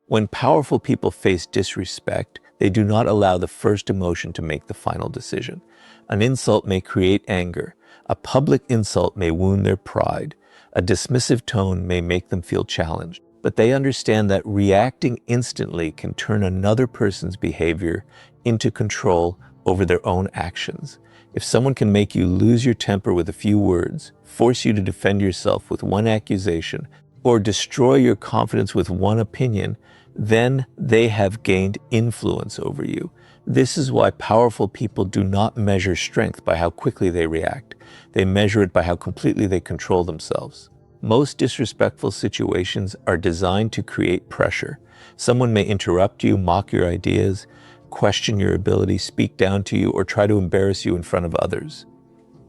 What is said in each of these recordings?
When powerful people face disrespect, they do not allow the first emotion to make the final decision. An insult may create anger. A public insult may wound their pride. A dismissive tone may make them feel challenged. But they understand that reacting instantly can turn another person's behavior into control over their own actions. If someone can make you lose your temper with a few words, force you to defend yourself with one accusation, or destroy your confidence with one opinion, then they have gained influence over you. This is why powerful people do not measure strength by how quickly they react. They measure it by how completely they control themselves. Most disrespectful situations are designed to create pressure. Someone may interrupt you, mock your ideas, question your ability, speak down to you, or try to embarrass you in front of others.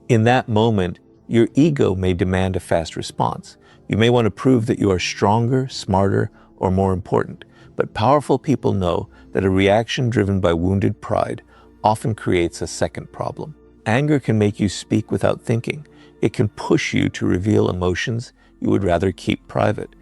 In that moment, your ego may demand a fast response. You may want to prove that you are stronger, smarter, or more important. But powerful people know that a reaction driven by wounded pride often creates a second problem. Anger can make you speak without thinking. It can push you to reveal emotions you would rather keep private.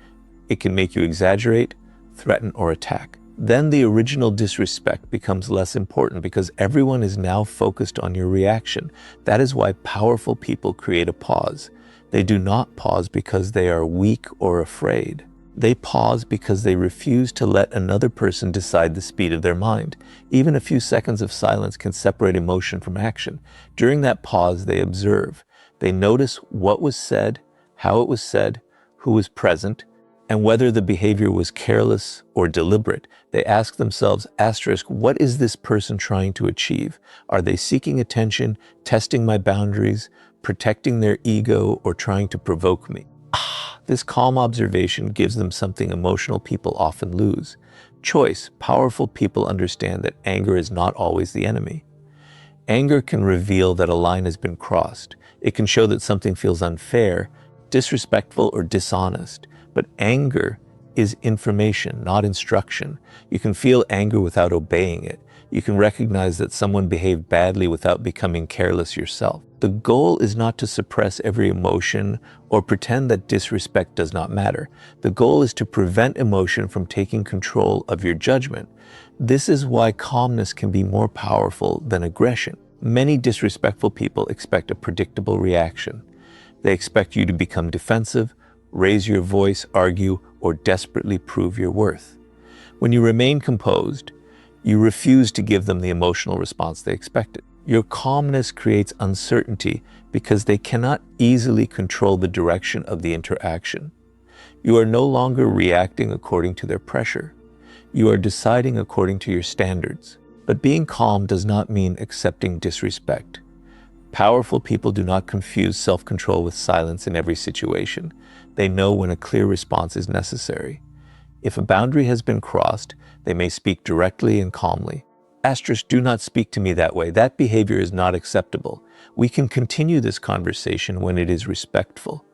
It can make you exaggerate, threaten, or attack. Then the original disrespect becomes less important because everyone is now focused on your reaction. That is why powerful people create a pause. They do not pause because they are weak or afraid. They pause because they refuse to let another person decide the speed of their mind. Even a few seconds of silence can separate emotion from action. During that pause, they observe. They notice what was said, how it was said, who was present, and whether the behavior was careless or deliberate. They ask themselves, what is this person trying to achieve? Are they seeking attention, testing my boundaries, protecting their ego, or trying to provoke me? This calm observation gives them something emotional people often lose: choice. Powerful people understand that anger is not always the enemy. Anger can reveal that a line has been crossed. It can show that something feels unfair, disrespectful, or dishonest. But anger is information, not instruction. You can feel anger without obeying it. You can recognize that someone behaved badly without becoming careless yourself. The goal is not to suppress every emotion or pretend that disrespect does not matter. The goal is to prevent emotion from taking control of your judgment. This is why calmness can be more powerful than aggression. Many disrespectful people expect a predictable reaction. They expect you to become defensive, raise your voice, argue, or desperately prove your worth. When you remain composed, you refuse to give them the emotional response they expected. Your calmness creates uncertainty because they cannot easily control the direction of the interaction. You are no longer reacting according to their pressure. You are deciding according to your standards. But being calm does not mean accepting disrespect. Powerful people do not confuse self-control with silence in every situation. They know when a clear response is necessary. If a boundary has been crossed, they may speak directly and calmly. Do not speak to me that way. That behavior is not acceptable. We can continue this conversation when it is respectful.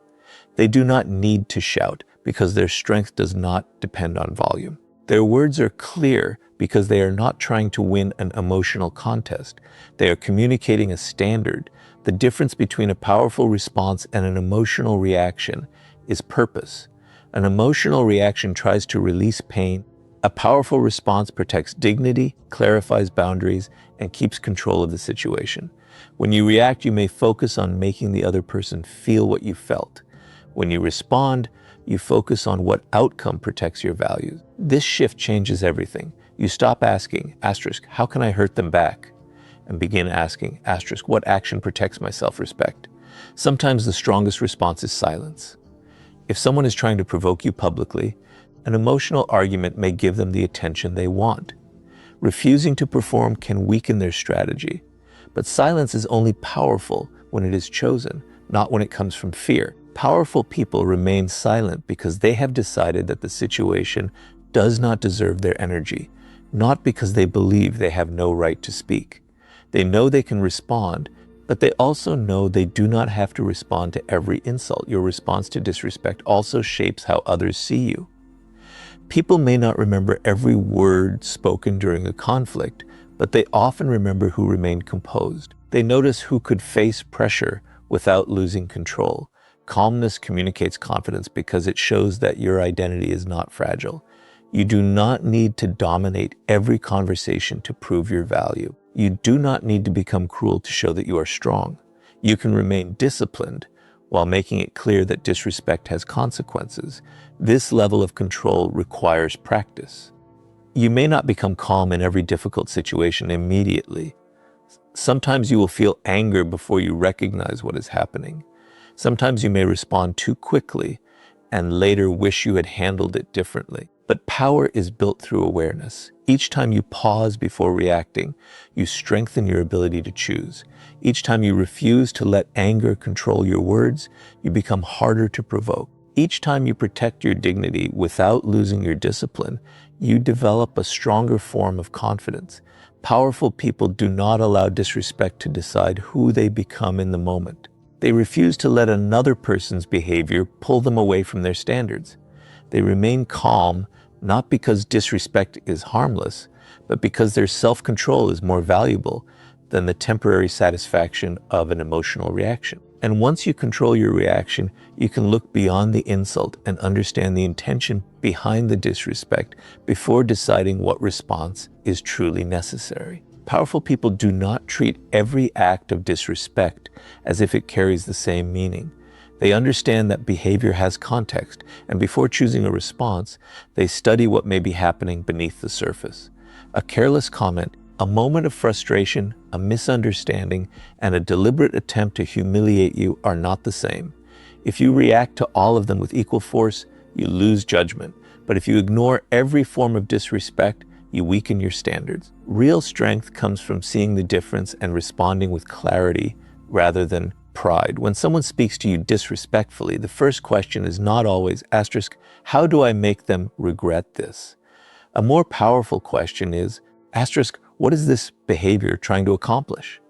They do not need to shout because their strength does not depend on volume. Their words are clear because they are not trying to win an emotional contest. They are communicating a standard. The difference between a powerful response and an emotional reaction is purpose. An emotional reaction tries to release pain. A powerful response protects dignity, clarifies boundaries, and keeps control of the situation. When you react, you may focus on making the other person feel what you felt. When you respond, you focus on what outcome protects your values. This shift changes everything. You stop asking, how can I hurt them back? And begin asking, what action protects my self-respect? Sometimes the strongest response is silence. If someone is trying to provoke you publicly, an emotional argument may give them the attention they want. Refusing to perform can weaken their strategy. But silence is only powerful when it is chosen, not when it comes from fear. Powerful people remain silent because they have decided that the situation does not deserve their energy, not because they believe they have no right to speak. They know they can respond, but they also know they do not have to respond to every insult. Your response to disrespect also shapes how others see you. People may not remember every word spoken during a conflict, but they often remember who remained composed. They notice who could face pressure without losing control. Calmness communicates confidence because it shows that your identity is not fragile. You do not need to dominate every conversation to prove your value. You do not need to become cruel to show that you are strong. You can remain disciplined while making it clear that disrespect has consequences. This level of control requires practice. You may not become calm in every difficult situation immediately. Sometimes you will feel anger before you recognize what is happening. Sometimes you may respond too quickly and later wish you had handled it differently. But power is built through awareness. Each time you pause before reacting, you strengthen your ability to choose. Each time you refuse to let anger control your words, you become harder to provoke. Each time you protect your dignity without losing your discipline, you develop a stronger form of confidence. Powerful people do not allow disrespect to decide who they become in the moment. They refuse to let another person's behavior pull them away from their standards. They remain calm, not because disrespect is harmless, but because their self-control is more valuable than the temporary satisfaction of an emotional reaction. And once you control your reaction, you can look beyond the insult and understand the intention behind the disrespect before deciding what response is truly necessary. Powerful people do not treat every act of disrespect as if it carries the same meaning. They understand that behavior has context, and before choosing a response, they study what may be happening beneath the surface. A careless comment, a moment of frustration, a misunderstanding, and a deliberate attempt to humiliate you are not the same. If you react to all of them with equal force, you lose judgment. But if you ignore every form of disrespect, you weaken your standards. Real strength comes from seeing the difference and responding with clarity rather than pride. When someone speaks to you disrespectfully, the first question is not always, how do I make them regret this? A more powerful question is, what is this behavior trying to accomplish?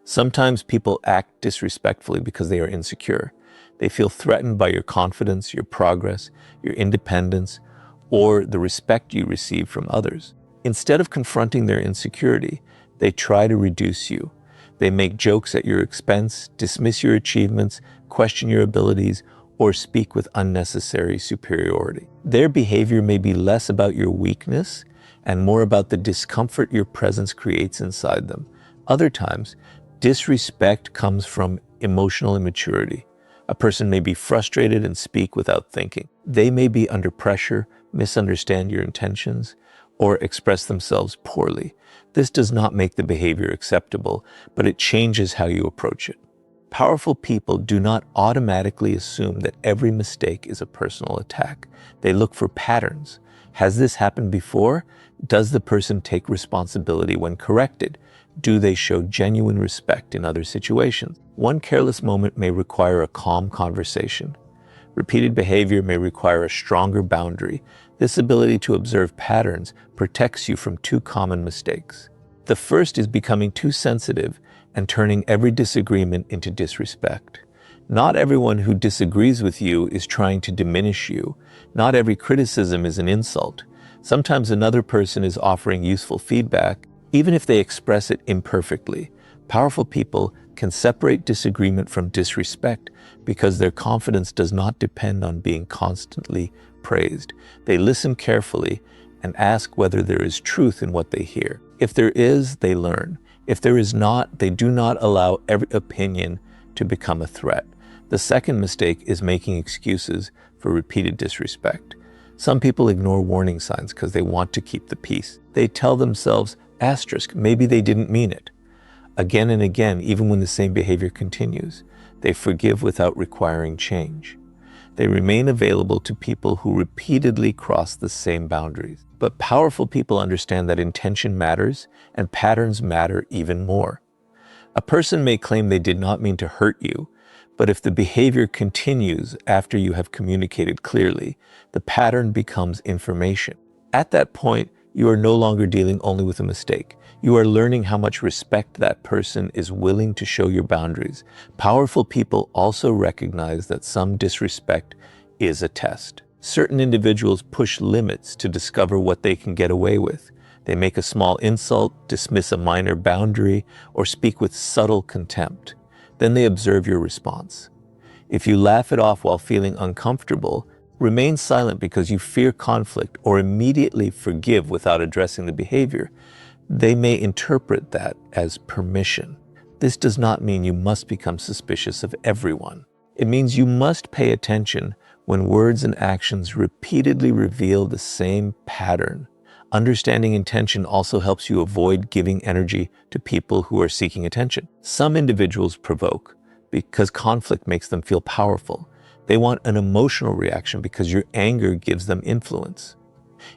Sometimes people act disrespectfully because they are insecure. They feel threatened by your confidence, your progress, your independence, or the respect you receive from others. Instead of confronting their insecurity, they try to reduce you. They make jokes at your expense, dismiss your achievements, question your abilities, or speak with unnecessary superiority. Their behavior may be less about your weakness and more about the discomfort your presence creates inside them. Other times, disrespect comes from emotional immaturity. A person may be frustrated and speak without thinking. They may be under pressure, misunderstand your intentions, or express themselves poorly. This does not make the behavior acceptable, but it changes how you approach it. Powerful people do not automatically assume that every mistake is a personal attack. They look for patterns. Has this happened before? Does the person take responsibility when corrected? Do they show genuine respect in other situations? One careless moment may require a calm conversation. Repeated behavior may require a stronger boundary. This ability to observe patterns protects you from two common mistakes. The first is becoming too sensitive and turning every disagreement into disrespect. Not everyone who disagrees with you is trying to diminish you. Not every criticism is an insult. Sometimes another person is offering useful feedback, even if they express it imperfectly. Powerful people can separate disagreement from disrespect because their confidence does not depend on being constantly praised. They listen carefully and ask whether there is truth in what they hear. If there is, they learn. If there is not, they do not allow every opinion to become a threat. The second mistake is making excuses for repeated disrespect. Some people ignore warning signs because they want to keep the peace. They tell themselves, maybe they didn't mean it. Again and again, even when the same behavior continues, they forgive without requiring change. They remain available to people who repeatedly cross the same boundaries. But powerful people understand that intention matters and patterns matter even more. A person may claim they did not mean to hurt you, but if the behavior continues after you have communicated clearly, the pattern becomes information. At that point, you are no longer dealing only with a mistake. You are learning how much respect that person is willing to show your boundaries. Powerful people also recognize that some disrespect is a test. Certain individuals push limits to discover what they can get away with. They make a small insult, dismiss a minor boundary, or speak with subtle contempt. Then they observe your response. If you laugh it off while feeling uncomfortable, remain silent because you fear conflict, or immediately forgive without addressing the behavior, they may interpret that as permission. This does not mean you must become suspicious of everyone. It means you must pay attention when words and actions repeatedly reveal the same pattern. Understanding intention also helps you avoid giving energy to people who are seeking attention. Some individuals provoke because conflict makes them feel powerful. They want an emotional reaction because your anger gives them influence.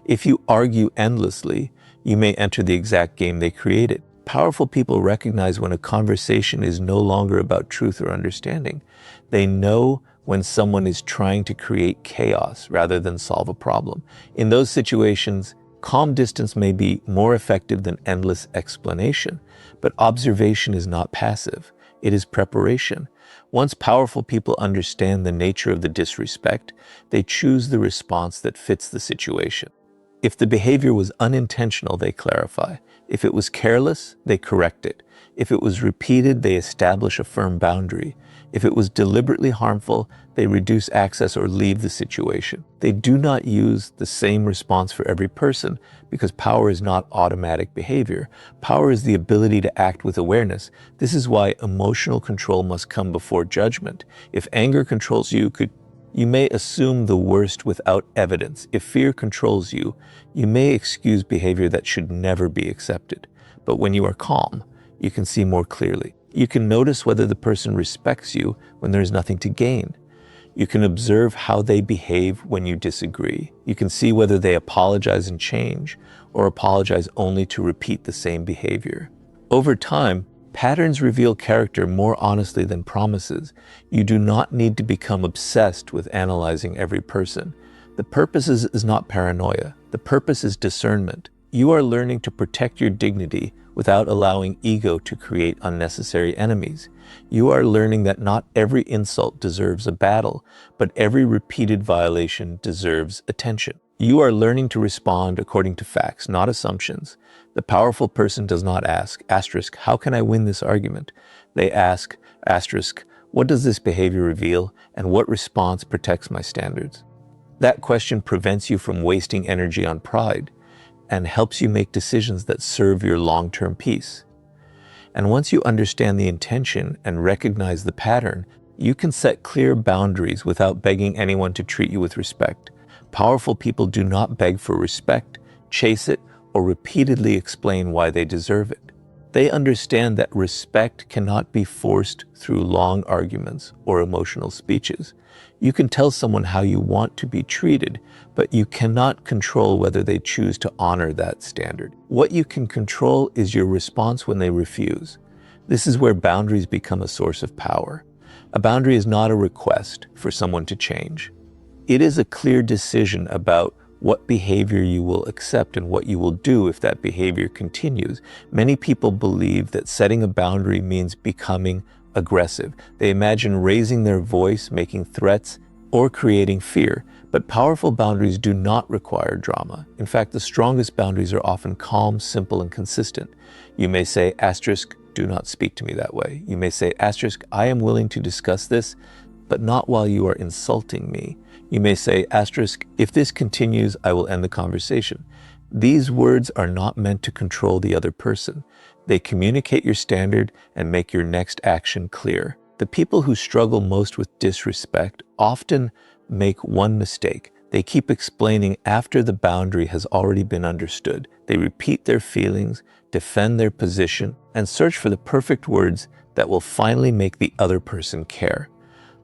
If you argue endlessly, you may enter the exact game they created. Powerful people recognize when a conversation is no longer about truth or understanding. They know when someone is trying to create chaos rather than solve a problem. In those situations, calm distance may be more effective than endless explanation, but observation is not passive. It is preparation. Once powerful people understand the nature of the disrespect, they choose the response that fits the situation. If the behavior was unintentional, they clarify. If it was careless, they correct it. If it was repeated, they establish a firm boundary. If it was deliberately harmful, they reduce access or leave the situation. They do not use the same response for every person because power is not automatic behavior. Power is the ability to act with awareness. This is why emotional control must come before judgment. If anger controls you, you may assume the worst without evidence. If fear controls you, you may excuse behavior that should never be accepted. But when you are calm, you can see more clearly. You can notice whether the person respects you when there is nothing to gain. You can observe how they behave when you disagree. You can see whether they apologize and change, or apologize only to repeat the same behavior. Over time, patterns reveal character more honestly than promises. You do not need to become obsessed with analyzing every person. The purpose is not paranoia. The purpose is discernment. You are learning to protect your dignity without allowing ego to create unnecessary enemies. You are learning that not every insult deserves a battle, but every repeated violation deserves attention. You are learning to respond according to facts, not assumptions. The powerful person does not ask, how can I win this argument? They ask, what does this behavior reveal, and what response protects my standards? That question prevents you from wasting energy on pride and helps you make decisions that serve your long-term peace. And once you understand the intention and recognize the pattern, you can set clear boundaries without begging anyone to treat you with respect. Powerful people do not beg for respect, chase it, or repeatedly explain why they deserve it. They understand that respect cannot be forced through long arguments or emotional speeches. You can tell someone how you want to be treated, but you cannot control whether they choose to honor that standard. What you can control is your response when they refuse. This is where boundaries become a source of power. A boundary is not a request for someone to change. It is a clear decision about what behavior you will accept and what you will do if that behavior continues. Many people believe that setting a boundary means becoming aggressive. They imagine raising their voice, making threats, or creating fear. But powerful boundaries do not require drama. In fact, the strongest boundaries are often calm, simple, and consistent. You may say, do not speak to me that way. You may say, I am willing to discuss this, but not while you are insulting me. You may say, if this continues, I will end the conversation. These words are not meant to control the other person. They communicate your standard and make your next action clear. The people who struggle most with disrespect often make one mistake. They keep explaining after the boundary has already been understood. They repeat their feelings, defend their position, and search for the perfect words that will finally make the other person care.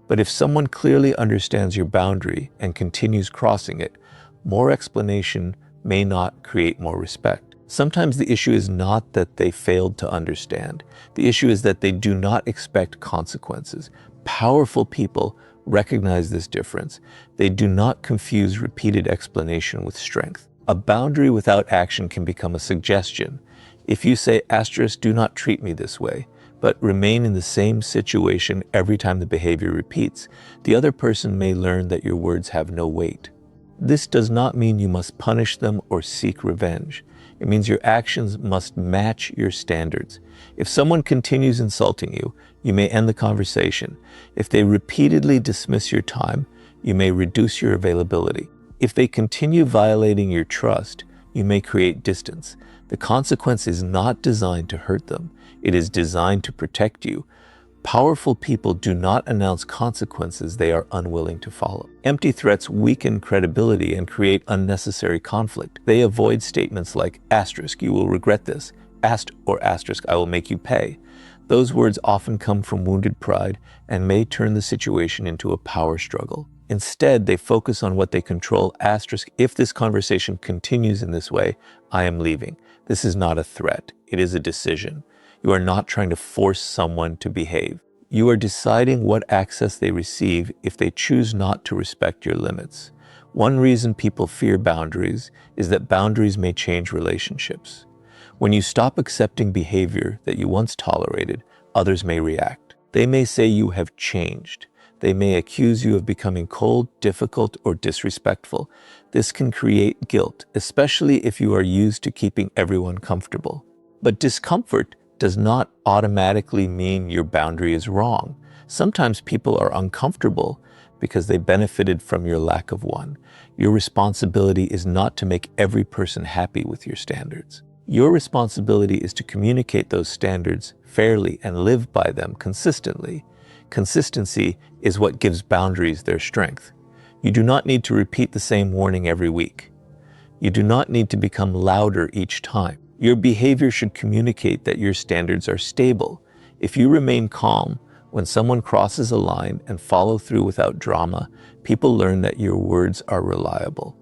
But if someone clearly understands your boundary and continues crossing it, more explanation may not create more respect. Sometimes the issue is not that they failed to understand. The issue is that they do not expect consequences. Powerful people recognize this difference. They do not confuse repeated explanation with strength. A boundary without action can become a suggestion. If you say, do not treat me this way, but remain in the same situation every time the behavior repeats, the other person may learn that your words have no weight. This does not mean you must punish them or seek revenge. It means your actions must match your standards. If someone continues insulting you, you may end the conversation. If they repeatedly dismiss your time, you may reduce your availability. If they continue violating your trust, you may create distance. The consequence is not designed to hurt them. It is designed to protect you. Powerful people do not announce consequences they are unwilling to follow. Empty threats weaken credibility and create unnecessary conflict. They avoid statements like asterisk, you will regret this, or asterisk, I will make you pay. Those words often come from wounded pride and may turn the situation into a power struggle. Instead, they focus on what they control, asterisk, if this conversation continues in this way, I am leaving. This is not a threat, it is a decision. You are not trying to force someone to behave. You are deciding what access they receive if they choose not to respect your limits. One reason people fear boundaries is that boundaries may change relationships. When you stop accepting behavior that you once tolerated, others may react. They may say you have changed. They may accuse you of becoming cold, difficult, or disrespectful. This can create guilt, especially if you are used to keeping everyone comfortable. But discomfort does not automatically mean your boundary is wrong. Sometimes people are uncomfortable because they benefited from your lack of one. Your responsibility is not to make every person happy with your standards. Your responsibility is to communicate those standards fairly and live by them consistently. Consistency is what gives boundaries their strength. You do not need to repeat the same warning every week. You do not need to become louder each time. Your behavior should communicate that your standards are stable. If you remain calm when someone crosses a line and follow through without drama, people learn that your words are reliable.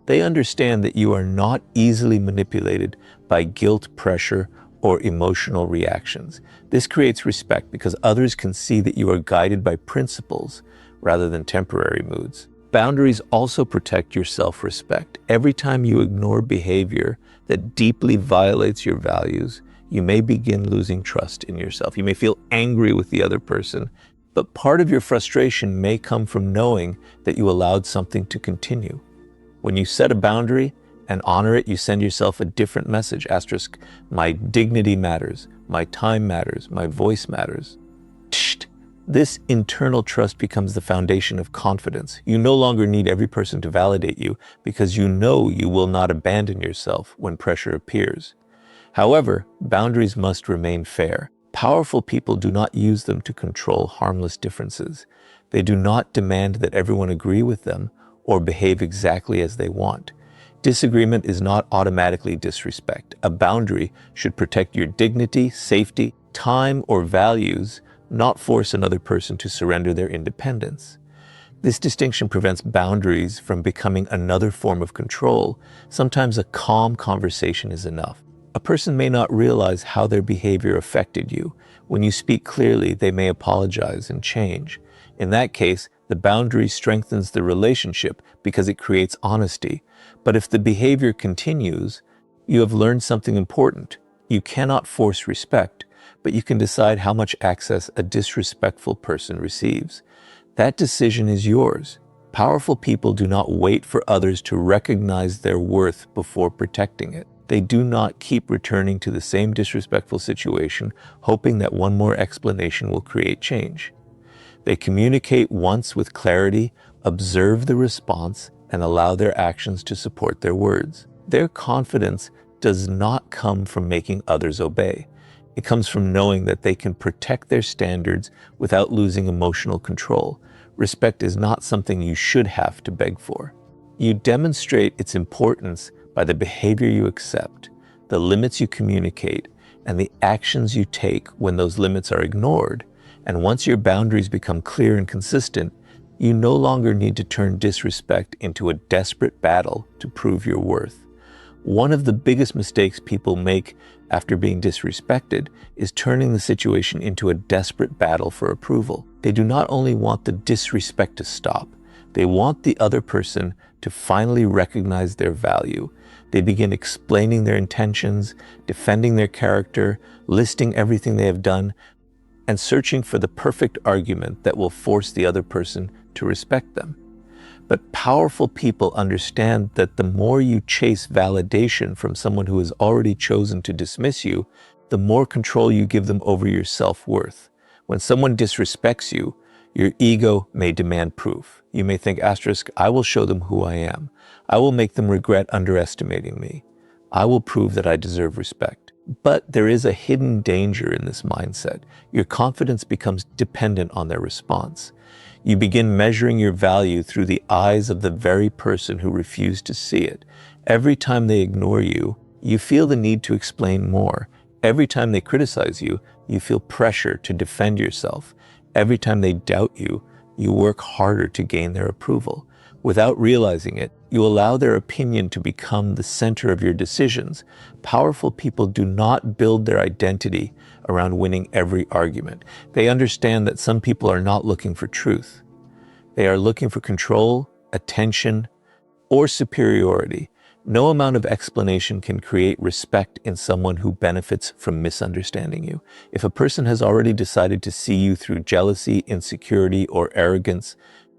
They understand that you are not easily manipulated by guilt, pressure, or emotional reactions. This creates respect because others can see that you are guided by principles rather than temporary moods. Boundaries also protect your self-respect. Every time you ignore behavior that deeply violates your values, you may begin losing trust in yourself. You may feel angry with the other person, but part of your frustration may come from knowing that you allowed something to continue. When you set a boundary and honor it, you send yourself a different message, asterisk, my dignity matters, my time matters, my voice matters. This internal trust becomes the foundation of confidence. You no longer need every person to validate you because you know you will not abandon yourself when pressure appears. However, boundaries must remain fair. Powerful people do not use them to control harmless differences. They do not demand that everyone agree with them or behave exactly as they want. Disagreement is not automatically disrespect. A boundary should protect your dignity, safety, time, or values, not force another person to surrender their independence. This distinction prevents boundaries from becoming another form of control. Sometimes a calm conversation is enough. A person may not realize how their behavior affected you. When you speak clearly, they may apologize and change. In that case, the boundary strengthens the relationship because it creates honesty. But if the behavior continues, you have learned something important. You cannot force respect, but you can decide how much access a disrespectful person receives. That decision is yours. Powerful people do not wait for others to recognize their worth before protecting it. They do not keep returning to the same disrespectful situation, hoping that one more explanation will create change. They communicate once with clarity, observe the response, and allow their actions to support their words. Their confidence does not come from making others obey. It comes from knowing that they can protect their standards without losing emotional control. Respect is not something you should have to beg for. You demonstrate its importance by the behavior you accept, the limits you communicate, and the actions you take when those limits are ignored. And once your boundaries become clear and consistent, you no longer need to turn disrespect into a desperate battle to prove your worth. One of the biggest mistakes people make after being disrespected is turning the situation into a desperate battle for approval. They do not only want the disrespect to stop, they want the other person to finally recognize their value. They begin explaining their intentions, defending their character, listing everything they have done, and searching for the perfect argument that will force the other person to respect them. But powerful people understand that the more you chase validation from someone who has already chosen to dismiss you, the more control you give them over your self-worth. When someone disrespects you, Your ego may demand proof. You may think, asterisk, I will show them who I am. I will make them regret underestimating me. I will prove that I deserve respect. But there is a hidden danger in this mindset. Your confidence becomes dependent on their response. You begin measuring your value through the eyes of the very person who refused to see it. Every time they ignore you, you feel the need to explain more. Every time they criticize you, you feel pressure to defend yourself. Every time they doubt you, you work harder to gain their approval. Without realizing it, you allow their opinion to become the center of your decisions. Powerful people do not build their identity around winning every argument. They understand that some people are not looking for truth. They are looking for control, attention, or superiority. No amount of explanation can create respect in someone who benefits from misunderstanding you. If a person has already decided to see you through jealousy, insecurity, or arrogance,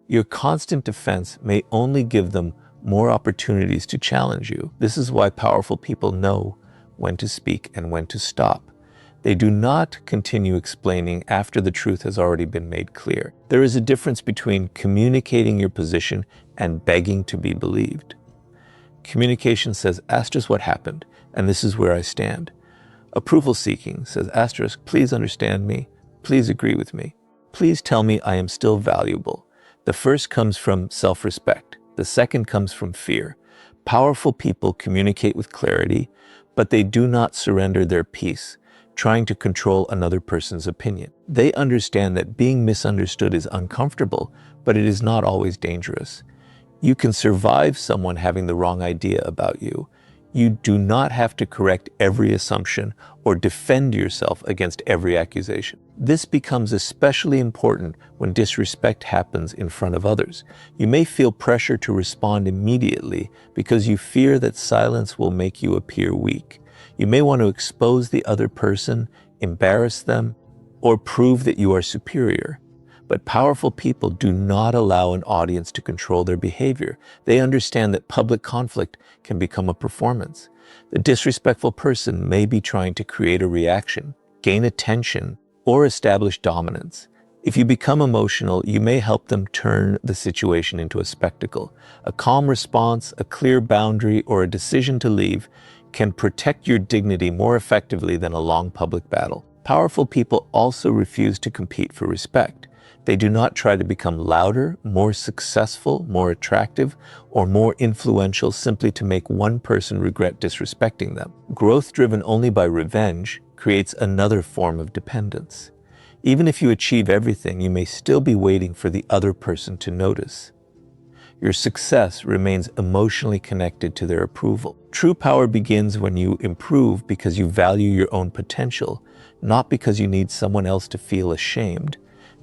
your constant defense may only give them more opportunities to challenge you. This is why powerful people know when to speak and when to stop. They do not continue explaining after the truth has already been made clear. There is a difference between communicating your position and begging to be believed. Communication says, asterisk, what happened, and this is where I stand. Approval seeking says, asterisk, please understand me, please agree with me, please tell me I am still valuable. The first comes from self-respect. The second comes from fear. Powerful people communicate with clarity, but they do not surrender their peace, trying to control another person's opinion. They understand that being misunderstood is uncomfortable, but it is not always dangerous. You can survive someone having the wrong idea about you. You do not have to correct every assumption or defend yourself against every accusation. This becomes especially important when disrespect happens in front of others. You may feel pressure to respond immediately because you fear that silence will make you appear weak. You may want to expose the other person, embarrass them, or prove that you are superior. But powerful people do not allow an audience to control their behavior. They understand that public conflict can become a performance. The disrespectful person may be trying to create a reaction, gain attention, or establish dominance. If you become emotional, you may help them turn the situation into a spectacle. A calm response, a clear boundary, or a decision to leave can protect your dignity more effectively than a long public battle. Powerful people also refuse to compete for respect. They do not try to become louder, more successful, more attractive, or more influential simply to make one person regret disrespecting them. Growth driven only by revenge creates another form of dependence. Even if you achieve everything, you may still be waiting for the other person to notice. Your success remains emotionally connected to their approval. True power begins when you improve because you value your own potential, not because you need someone else to feel ashamed.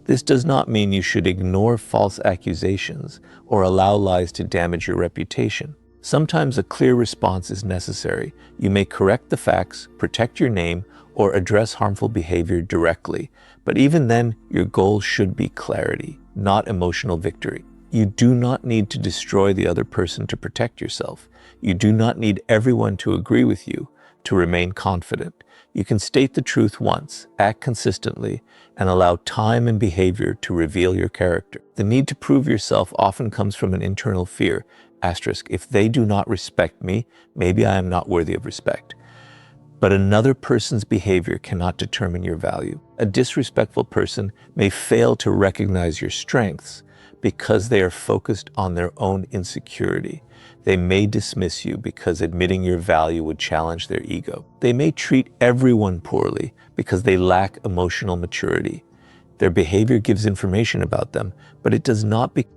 This does not mean you should ignore false accusations or allow lies to damage your reputation. Sometimes a clear response is necessary. You may correct the facts, protect your name, or address harmful behavior directly. But even then, your goal should be clarity, not emotional victory. You do not need to destroy the other person to protect yourself. You do not need everyone to agree with you to remain confident. You can state the truth once, act consistently, and allow time and behavior to reveal your character. The need to prove yourself often comes from an internal fear. Asterisk, if they do not respect me, maybe I am not worthy of respect. But another person's behavior cannot determine your value. A disrespectful person may fail to recognize your strengths because they are focused on their own insecurity. They may dismiss you because admitting your value would challenge their ego. They may treat everyone poorly because they lack emotional maturity. Their behavior gives information about them, but it does not become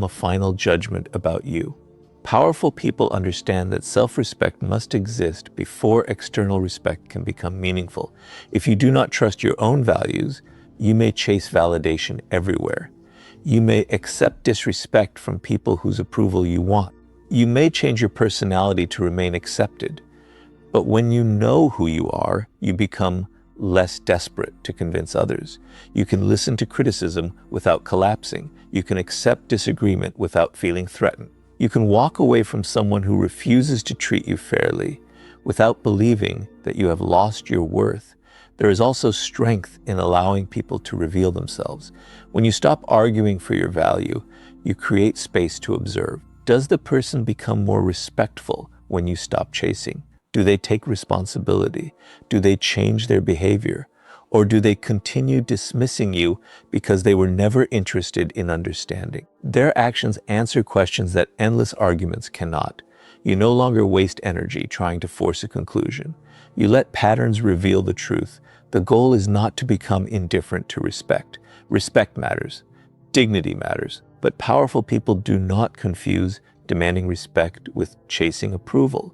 a final judgment about you. Powerful people understand that self-respect must exist before external respect can become meaningful. If you do not trust your own values, you may chase validation everywhere. You may accept disrespect from people whose approval you want. You may change your personality to remain accepted. But when you know who you are, you become less desperate to convince others. You can listen to criticism without collapsing. You can accept disagreement without feeling threatened. You can walk away from someone who refuses to treat you fairly without believing that you have lost your worth. There is also strength in allowing people to reveal themselves. When you stop arguing for your value, you create space to observe. Does the person become more respectful when you stop chasing? Do they take responsibility? Do they change their behavior? Or do they continue dismissing you because they were never interested in understanding? Their actions answer questions that endless arguments cannot. You no longer waste energy trying to force a conclusion. You let patterns reveal the truth. The goal is not to become indifferent to respect. Respect matters. Dignity matters. But powerful people do not confuse demanding respect with chasing approval.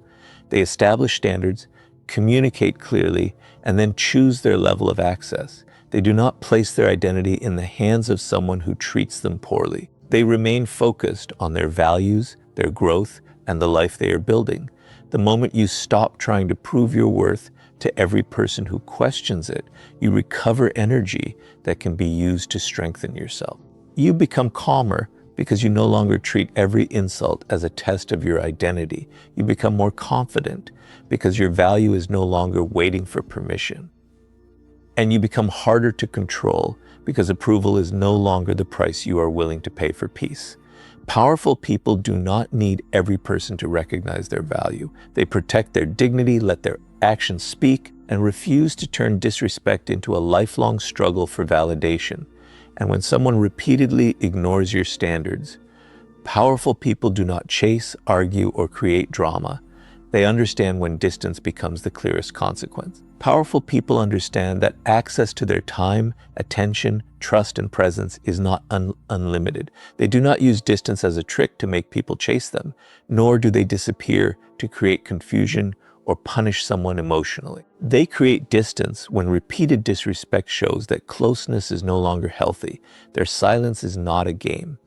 They establish standards, communicate clearly, and then choose their level of access. They do not place their identity in the hands of someone who treats them poorly. They remain focused on their values, their growth, and the life they are building. The moment you stop trying to prove your worth to every person who questions it, you recover energy that can be used to strengthen yourself. You become calmer because you no longer treat every insult as a test of your identity. You become more confident because your value is no longer waiting for permission. And you become harder to control because approval is no longer the price you are willing to pay for peace. Powerful people do not need every person to recognize their value. They protect their dignity, let their actions speak, and refuse to turn disrespect into a lifelong struggle for validation. And when someone repeatedly ignores your standards, powerful people do not chase, argue, or create drama. They understand when distance becomes the clearest consequence. Powerful people understand that access to their time, attention, trust, and presence is not unlimited. They do not use distance as a trick to make people chase them, nor do they disappear to create confusion or punish someone emotionally. They create distance when repeated disrespect shows that closeness is no longer healthy. Their silence is not a game.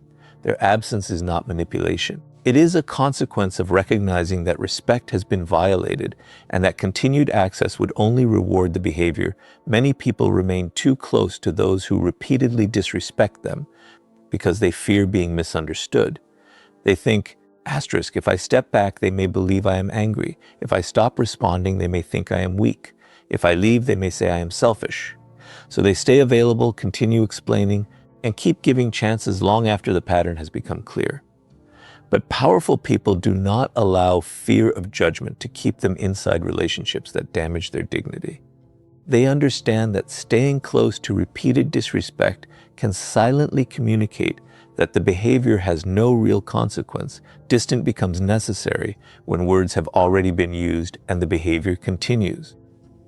Their absence is not manipulation. It is a consequence of recognizing that respect has been violated and that continued access would only reward the behavior. Many people remain too close to those who repeatedly disrespect them because they fear being misunderstood. They think, if I step back, they may believe I am angry. If I stop responding, they may think I am weak. If I leave, they may say I am selfish. So they stay available, continue explaining, and keep giving chances long after the pattern has become clear. But powerful people do not allow fear of judgment to keep them inside relationships that damage their dignity. They understand that staying close to repeated disrespect can silently communicate that the behavior has no real consequence. Distance becomes necessary when words have already been used and the behavior continues.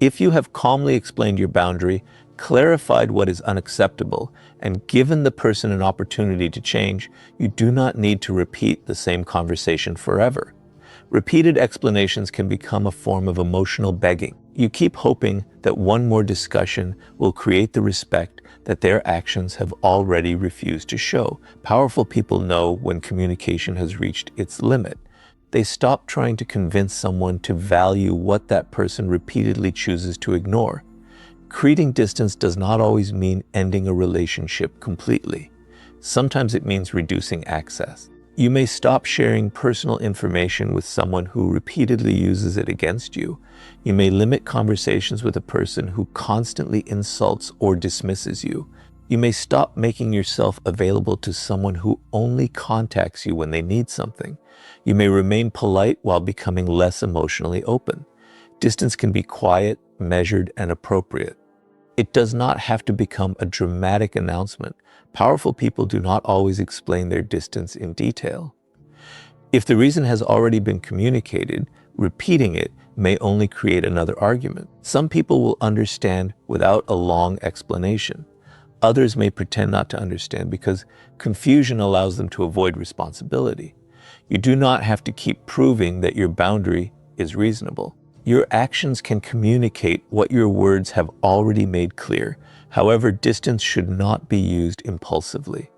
If you have calmly explained your boundary, clarified what is unacceptable, and given the person an opportunity to change, you do not need to repeat the same conversation forever. Repeated explanations can become a form of emotional begging. You keep hoping that one more discussion will create the respect that their actions have already refused to show. Powerful people know when communication has reached its limit. They stop trying to convince someone to value what that person repeatedly chooses to ignore. Creating distance does not always mean ending a relationship completely. Sometimes it means reducing access. You may stop sharing personal information with someone who repeatedly uses it against you. You may limit conversations with a person who constantly insults or dismisses you. You may stop making yourself available to someone who only contacts you when they need something. You may remain polite while becoming less emotionally open. Distance can be quiet, measured, and appropriate. It does not have to become a dramatic announcement. Powerful people do not always explain their distance in detail. If the reason has already been communicated, repeating it may only create another argument. Some people will understand without a long explanation. Others may pretend not to understand because confusion allows them to avoid responsibility. You do not have to keep proving that your boundary is reasonable. Your actions can communicate what your words have already made clear. However, distance should not be used impulsively.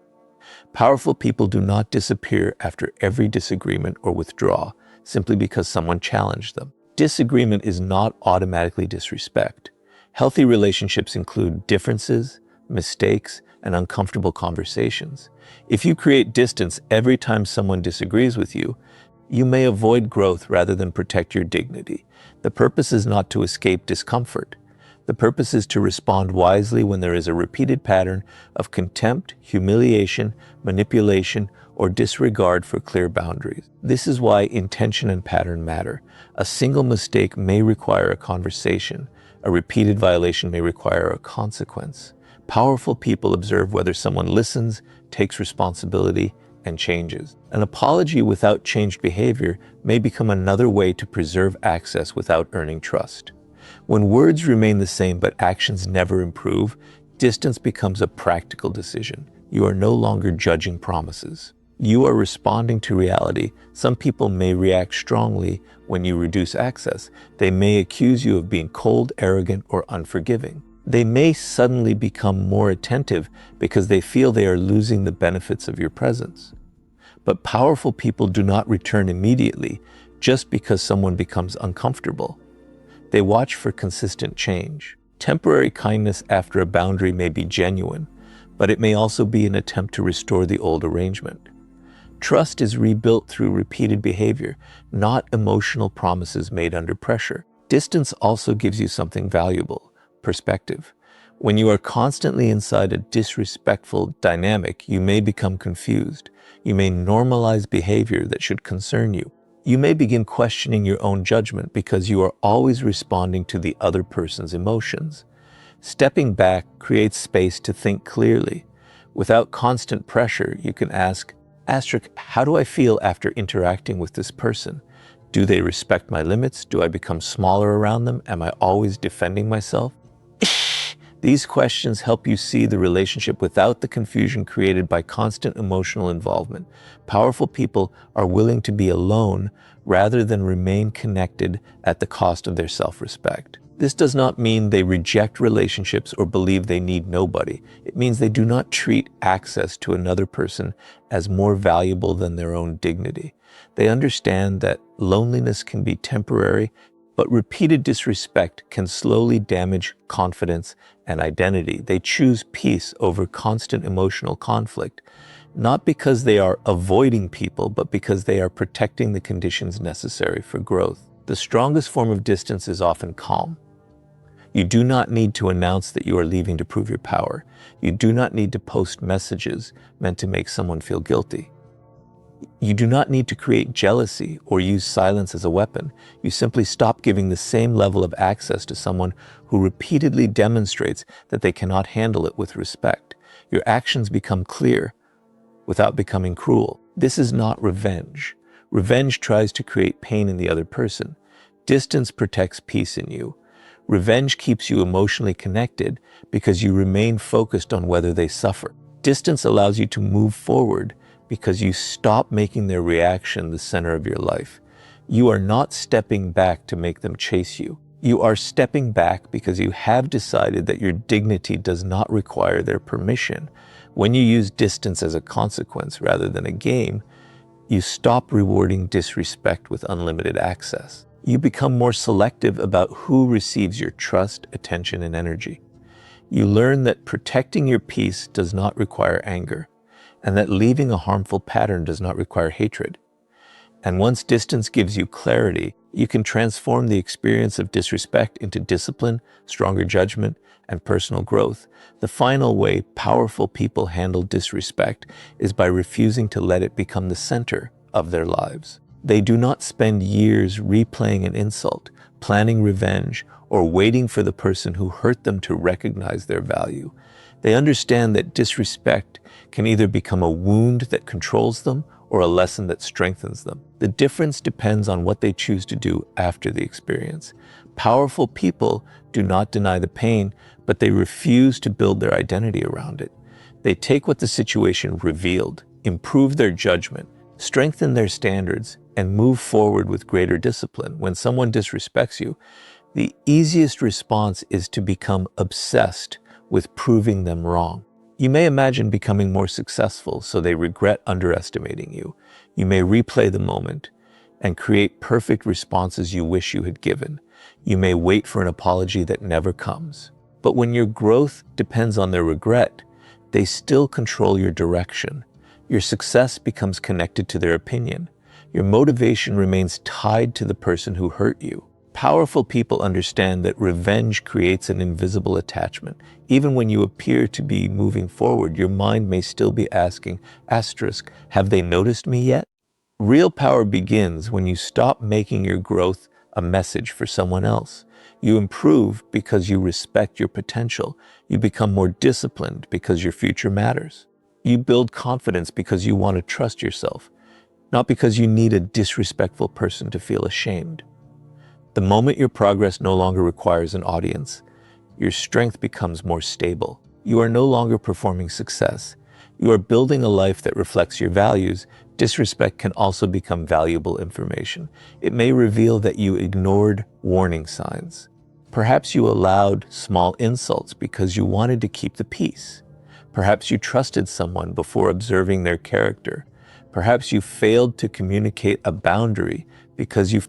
Powerful people do not disappear after every disagreement or withdraw simply because someone challenged them. Disagreement is not automatically disrespect. Healthy relationships include differences, mistakes, and uncomfortable conversations. If you create distance every time someone disagrees with you, You may avoid growth rather than protect your dignity. The purpose is not to escape discomfort. The purpose is to respond wisely when there is a repeated pattern of contempt, humiliation, manipulation, or disregard for clear boundaries. This is why intention and pattern matter. A single mistake may require a conversation. A repeated violation may require a consequence. Powerful people observe whether someone listens, takes responsibility, and changes. An apology without changed behavior may become another way to preserve access without earning trust. When words remain the same but actions never improve, distance becomes a practical decision. You are no longer judging promises. You are responding to reality. Some people may react strongly when you reduce access. They may accuse you of being cold, arrogant, or unforgiving. They may suddenly become more attentive because they feel they are losing the benefits of your presence. But powerful people do not return immediately just because someone becomes uncomfortable. They watch for consistent change. Temporary kindness after a boundary may be genuine, but it may also be an attempt to restore the old arrangement. Trust is rebuilt through repeated behavior, not emotional promises made under pressure. Distance also gives you something valuable: perspective. When you are constantly inside a disrespectful dynamic, you may become confused. You may normalize behavior that should concern you. You may begin questioning your own judgment because you are always responding to the other person's emotions. Stepping back creates space to think clearly. Without constant pressure, you can ask, how do I feel after interacting with this person? Do they respect my limits? Do I become smaller around them? Am I always defending myself? These questions help you see the relationship without the confusion created by constant emotional involvement. Powerful people are willing to be alone rather than remain connected at the cost of their self-respect. This does not mean they reject relationships or believe they need nobody. It means they do not treat access to another person as more valuable than their own dignity. They understand that loneliness can be temporary, but repeated disrespect can slowly damage confidence and identity. They choose peace over constant emotional conflict, not because they are avoiding people, but because they are protecting the conditions necessary for growth. The strongest form of distance is often calm. You do not need to announce that you are leaving to prove your power. You do not need to post messages meant to make someone feel guilty. You do not need to create jealousy or use silence as a weapon. You simply stop giving the same level of access to someone who repeatedly demonstrates that they cannot handle it with respect. Your actions become clear without becoming cruel. This is not revenge. Revenge tries to create pain in the other person. Distance protects peace in you. Revenge keeps you emotionally connected because you remain focused on whether they suffer. Distance allows you to move forward because you stop making their reaction the center of your life. You are not stepping back to make them chase you. You are stepping back because you have decided that your dignity does not require their permission. When you use distance as a consequence rather than a game, you stop rewarding disrespect with unlimited access. You become more selective about who receives your trust, attention, and energy. You learn that protecting your peace does not require anger, and that leaving a harmful pattern does not require hatred. And once distance gives you clarity, you can transform the experience of disrespect into discipline, stronger judgment, and personal growth. The final way powerful people handle disrespect is by refusing to let it become the center of their lives. They do not spend years replaying an insult, planning revenge, or waiting for the person who hurt them to recognize their value. They understand that disrespect can either become a wound that controls them or a lesson that strengthens them. The difference depends on what they choose to do after the experience. Powerful people do not deny the pain, but they refuse to build their identity around it. They take what the situation revealed, improve their judgment, strengthen their standards, and move forward with greater discipline. When someone disrespects you, the easiest response is to become obsessed with proving them wrong. You may imagine becoming more successful, so they regret underestimating you. You may replay the moment and create perfect responses you wish you had given. You may wait for an apology that never comes. But when your growth depends on their regret, they still control your direction. Your success becomes connected to their opinion. Your motivation remains tied to the person who hurt you. Powerful people understand that revenge creates an invisible attachment. Even when you appear to be moving forward, your mind may still be asking, asterisk, have they noticed me yet? Real power begins when you stop making your growth a message for someone else. You improve because you respect your potential. You become more disciplined because your future matters. You build confidence because you want to trust yourself, not because you need a disrespectful person to feel ashamed. The moment your progress no longer requires an audience, your strength becomes more stable. You are no longer performing success. You are building a life that reflects your values. Disrespect can also become valuable information. It may reveal that you ignored warning signs. Perhaps you allowed small insults because you wanted to keep the peace. Perhaps you trusted someone before observing their character. Perhaps you failed to communicate a boundary because you